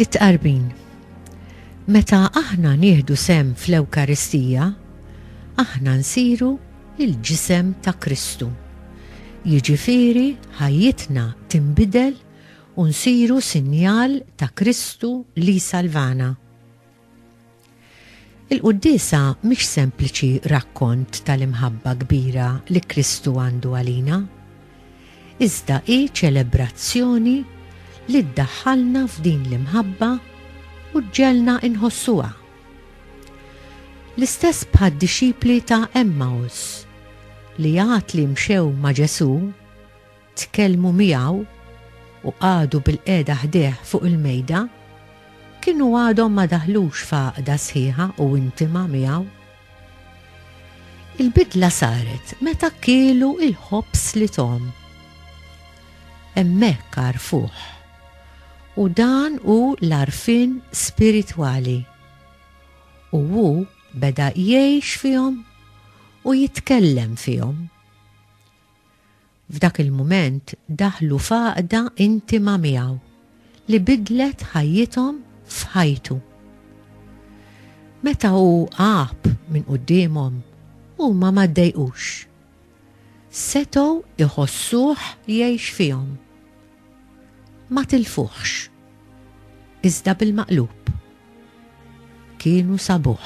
It-tqarbin. Meta aħna nieħdu sem fl-Ewkaristija, aħna nsiru il-ġisem ta' Kristu. Jiġifieri ħajjitna tinbidel u nsiru sinjal ta' Kristu li salvana. Il-Qudiesa mhix sempliċi rakkont tal-imħabba kbira li Kristu għandu għalina, iżda hi ċelebrazzjoni li ddaħħalna f'din l-imħabba u ġġelna inħossuha. L-istess bħad-dixxipli ta' Emmaus li għad li mxew ma' Ġesu, tkellmu miegħu u qagħdu bil-qiegħda ħdeh fuq il-mejda, kienu għadhom ma daħlux f'għaqda sħiħa u intima miegħu. Il-bidla saret meta kielu il-ħobs li tom. Hemmhekk għarfuh. U dan hu l-għarfien spiritwali. U hu beda jgħix fihom u jitkellem fihom. F'dak il-mument daħlu f'għaqda intima miegħu li bidlet ħajjithom f'ħajtu. Meta hu għab minn qudiemhom huma ma ddejqux. Setgħu iħossuh jgħix fihom. Ma tilfuħx, iżda bil-maqlub. Kienu sabuh.